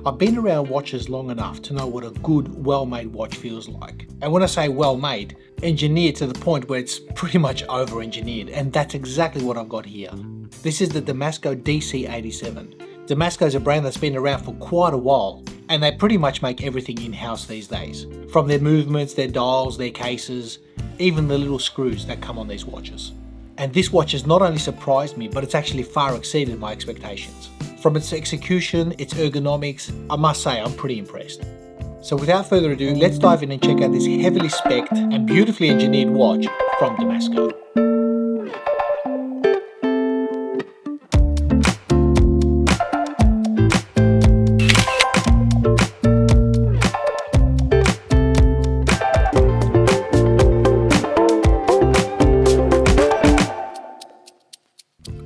I've been around watches long enough to know what a good, well-made watch feels like. And when I say well-made, engineered to the point where it's pretty much over-engineered, and that's exactly what I've got here. This is the Damasko DC87. Damasko is a brand that's been around for quite a while, and they pretty much make everything in-house these days. From their movements, their dials, their cases, even the little screws that come on these watches. And this watch has not only surprised me, but it's actually far exceeded my expectations. From its execution, its ergonomics, I must say I'm pretty impressed. So without further ado, let's dive in and check out this heavily specced and beautifully engineered watch from Damasko.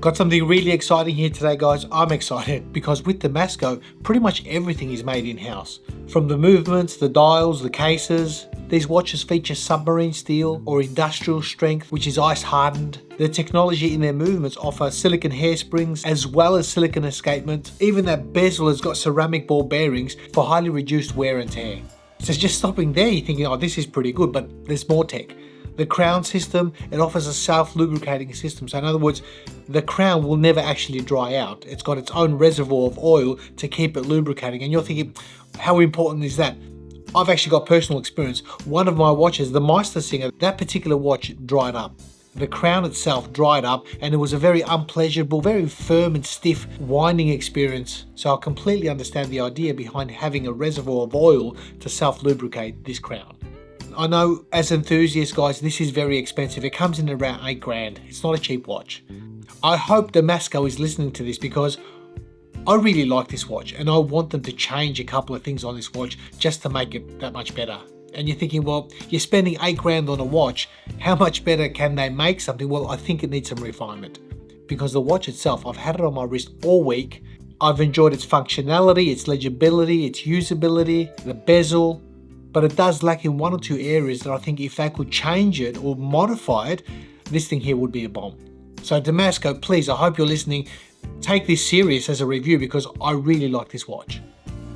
Got something really exciting here today, guys. I'm excited because with Damasko, pretty much everything is made in-house. From the movements, the dials, the cases. These watches feature submarine steel or industrial strength, which is ice hardened. The technology in their movements offer silicon hairsprings as well as silicon escapement. Even that bezel has got ceramic ball bearings for highly reduced wear and tear. So just stopping there, you're thinking, oh, this is pretty good, but there's more tech. The crown system, it offers a self-lubricating system. So in other words, the crown will never actually dry out. It's got its own reservoir of oil to keep it lubricating. And you're thinking, how important is that? I've actually got personal experience. One of my watches, the Meistersinger, that particular watch dried up. The crown itself dried up and it was a very unpleasurable, very firm and stiff winding experience. So I completely understand the idea behind having a reservoir of oil to self-lubricate this crown. I know as enthusiasts, guys, this is very expensive. It comes in around 8 grand. It's not a cheap watch. I hope Damasko is listening to this because I really like this watch and I want them to change a couple of things on this watch just to make it that much better. And you're thinking, well, you're spending 8 grand on a watch. How much better can they make something? Well, I think it needs some refinement because the watch itself, I've had it on my wrist all week. I've enjoyed its functionality, its legibility, its usability, the bezel. But it does lack in 1 or 2 areas that I think if they could change it or modify it, this thing here would be a bomb. So Damasko, please, I hope you're listening. Take this serious as a review because I really like this watch.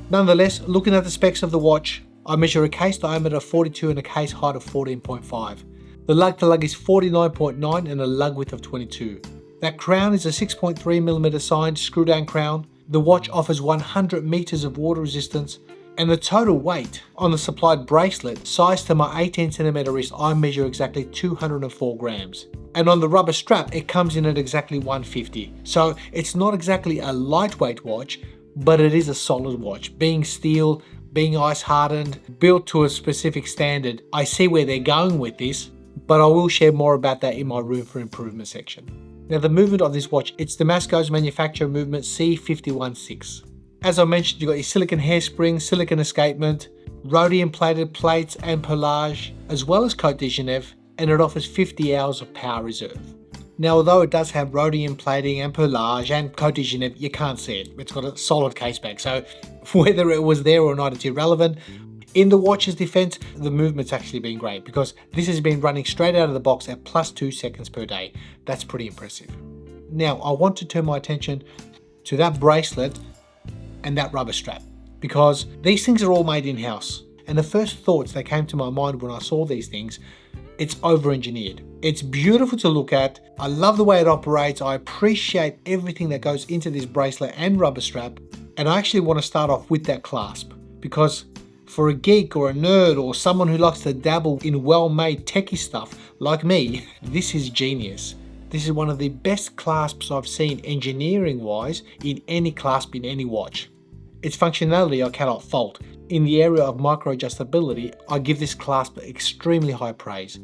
Nonetheless, looking at the specs of the watch, I measure a case diameter of 42 and a case height of 14.5. The lug to lug is 49.9 and a lug width of 22. That crown is a 6.3mm signed screw down crown. The watch offers 100 meters of water resistance. And the total weight on the supplied bracelet, sized to my 18cm wrist, I measure exactly 204 grams. And on the rubber strap, it comes in at exactly 150. So it's not exactly a lightweight watch, but it is a solid watch. Being steel, being ice hardened, built to a specific standard. I see where they're going with this, but I will share more about that in my room for improvement section. Now the movement of this watch, it's Damasko's manufacturer movement C516. As I mentioned, you've got your silicon hairspring, silicon escapement, rhodium plated plates and pelage, as well as Cote de Genève, and it offers 50 hours of power reserve. Now, although it does have rhodium plating and pelage and Cote de Genève, you can't see it. It's got a solid case back, so whether it was there or not, it's irrelevant. In the watch's defense, the movement's actually been great because this has been running straight out of the box at +2 seconds per day. That's pretty impressive. Now, I want to turn my attention to that bracelet and that rubber strap because these things are all made in-house. And the first thoughts that came to my mind when I saw these things, it's over-engineered. It's beautiful to look at. I love the way it operates. I appreciate everything that goes into this bracelet and rubber strap. And I actually want to start off with that clasp because for a geek or a nerd or someone who likes to dabble in well-made techie stuff like me, this is genius. This is one of the best clasps I've seen engineering-wise in any clasp in any watch. Its functionality I cannot fault. In the area of micro-adjustability, I give this clasp extremely high praise.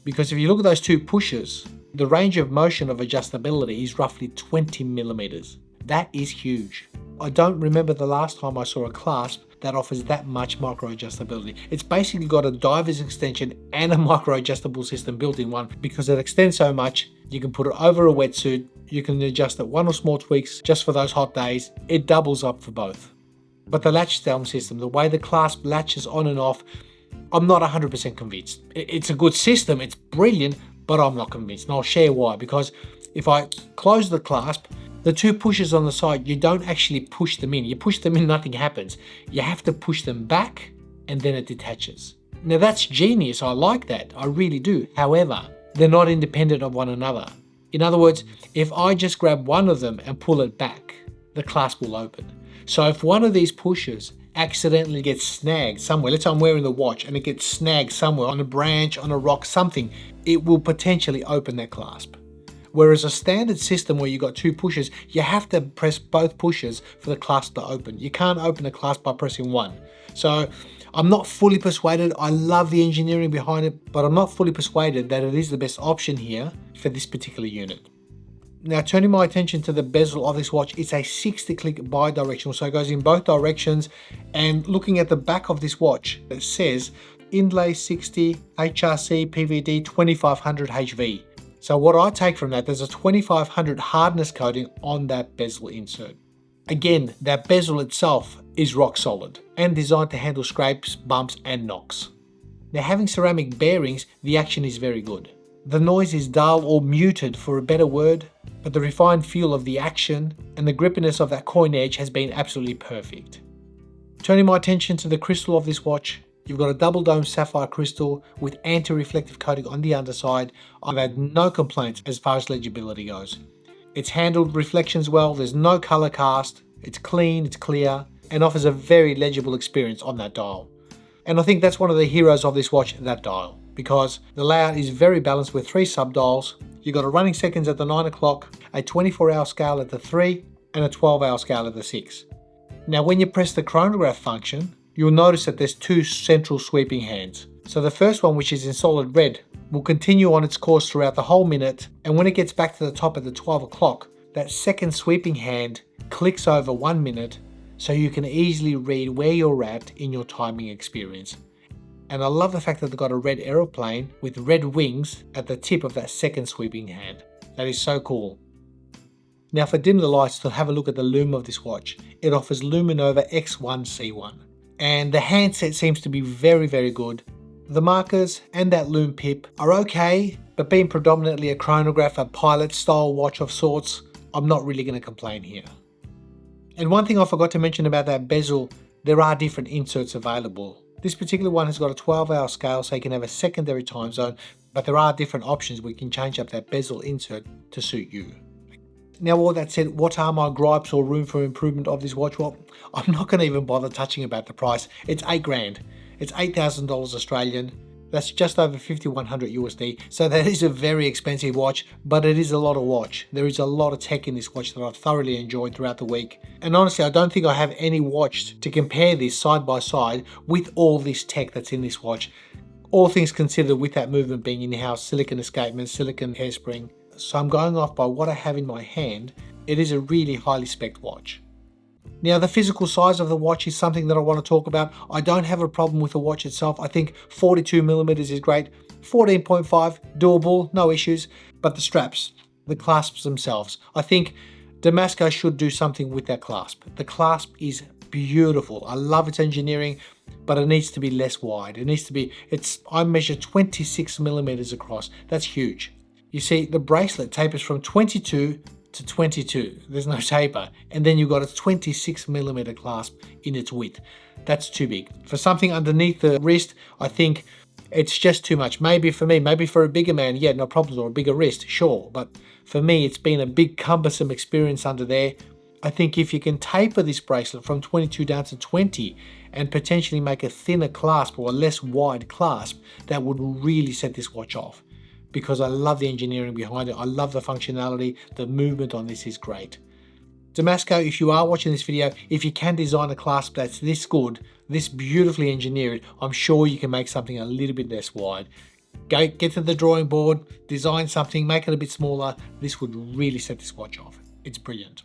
Because if you look at those 2 pushers, the range of motion of adjustability is roughly 20mm. That is huge. I don't remember the last time I saw a clasp that offers that much micro-adjustability. It's basically got a diver's extension and a micro-adjustable system built in one because it extends so much. You can put it over a wetsuit, you can adjust it 1 or small tweaks just for those hot days. It doubles up for both. But the latch down system, the way the clasp latches on and off, I'm not 100% convinced. It's a good system, it's brilliant, but I'm not convinced. And I'll share why. Because if I close the clasp, The two pushers on the side, you don't actually push them in. You push them in, nothing happens. You have to push them back and then it detaches. Now that's genius, I like that, I really do. However, they're not independent of one another. In other words, if I just grab one of them and pull it back, the clasp will open. So if one of these pushers accidentally gets snagged somewhere, let's say I'm wearing the watch and it gets snagged somewhere on a branch, on a rock, something, it will potentially open that clasp. Whereas a standard system where you've got two pushers, you have to press both pushers for the clasp to open. You can't open a clasp by pressing one. So I'm not fully persuaded. I love the engineering behind it, but I'm not fully persuaded that it is the best option here for this particular unit. Now turning my attention to the bezel of this watch, it's a 60-click bi-directional, so it goes in both directions. And looking at the back of this watch, it says inlay 60, HRC PVD 2500 HV. So what I take from that, there's a 2500 hardness coating on that bezel insert. Again, that bezel itself is rock solid and designed to handle scrapes, bumps and knocks. Now having ceramic bearings, the action is very good. The noise is dull or muted for a better word, but the refined feel of the action and the grippiness of that coin edge has been absolutely perfect. Turning my attention to the crystal of this watch, you've got a double dome sapphire crystal with anti-reflective coating on the underside. I've had no complaints as far as legibility goes. It's handled reflections well, there's no color cast, it's clean, it's clear, and offers a very legible experience on that dial. And I think that's one of the heroes of this watch, that dial, because the layout is very balanced with 3 sub-dials. You've got a running seconds at the 9 o'clock, a 24-hour scale at the 3, and a 12-hour scale at the 6. Now when you press the chronograph function, you'll notice that there's 2 central sweeping hands. So the first one, which is in solid red, will continue on its course throughout the whole minute, and when it gets back to the top at the 12 o'clock, that second sweeping hand clicks over 1 minute so you can easily read where you're at in your timing experience. And I love the fact that they've got a red aeroplane with red wings at the tip of that second sweeping hand. That is so cool. Now for dim the lights, to have a look at the lume of this watch. It offers Luminova X1C1. And the handset seems to be very, very good. The markers and that lume pip are okay, but being predominantly a chronograph, a pilot style watch of sorts, I'm not really going to complain here. And one thing I forgot to mention about that bezel, there are different inserts available. This particular one has got a 12-hour scale, so you can have a secondary time zone, but there are different options where you can change up that bezel insert to suit you. Now all that said, what are my gripes or room for improvement of this watch? Well, I'm not going to even bother touching about the price. It's 8 grand. It's $8,000 Australian. That's just over 5,100 USD. So that is a very expensive watch, but it is a lot of watch. There is a lot of tech in this watch that I've thoroughly enjoyed throughout the week. And honestly, I don't think I have any watch to compare this side by side with all this tech that's in this watch. All things considered, with that movement being in-house, silicon escapement, silicon hairspring. So I'm going off by what I have in my hand. It is a really highly spec'd watch. Now the physical size of the watch is something that I want to talk about. I don't have a problem with the watch itself. I think 42mm is great. 14.5, doable, no issues. But the straps, the clasps themselves, I think Damasko should do something with that clasp. The clasp is beautiful. I love its engineering, but it needs to be less wide. It needs to be, I measure 26mm across. That's huge. You see, the bracelet tapers from 22 to 22. There's no taper. And then you've got a 26mm clasp in its width. That's too big. For something underneath the wrist, I think it's just too much. Maybe for me, maybe for a bigger man, yeah, no problems, or a bigger wrist, sure. But for me, it's been a big cumbersome experience under there. I think if you can taper this bracelet from 22 down to 20 and potentially make a thinner clasp or a less wide clasp, that would really set this watch off. Because I love the engineering behind it. I love the functionality. The movement on this is great. Damasko, if you are watching this video, if you can design a clasp that's this good, this beautifully engineered, I'm sure you can make something a little bit less wide. Get to the drawing board, design something, make it a bit smaller. This would really set this watch off. It's brilliant.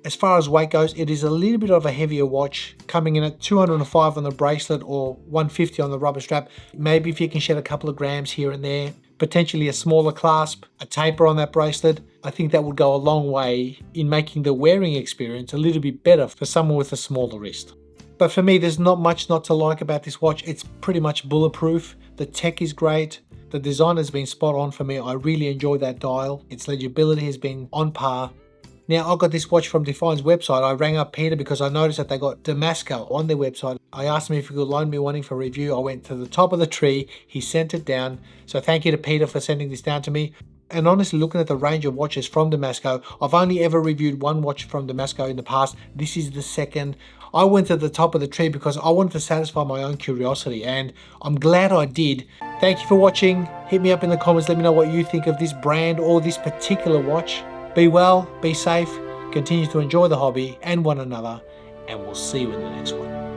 As far as weight goes, it is a little bit of a heavier watch, coming in at 205 on the bracelet or 150 on the rubber strap. Maybe if you can shed a couple of grams here and there, potentially a smaller clasp, a taper on that bracelet, I think that would go a long way in making the wearing experience a little bit better for someone with a smaller wrist. But for me, there's not much not to like about this watch. It's pretty much bulletproof. The tech is great. The design has been spot on for me. I really enjoy that dial. Its legibility has been on par. Now, I got this watch from Define's website. I rang up Peter because I noticed that they got Damasko on their website. I asked him if he could loan me one for review. I went to the top of the tree. He sent it down. So thank you to Peter for sending this down to me. And honestly, looking at the range of watches from Damasko, I've only ever reviewed one watch from Damasko in the past. This is the second. I went to the top of the tree because I wanted to satisfy my own curiosity, and I'm glad I did. Thank you for watching. Hit me up in the comments. Let me know what you think of this brand or this particular watch. Be well, be safe, continue to enjoy the hobby and one another, and we'll see you in the next one.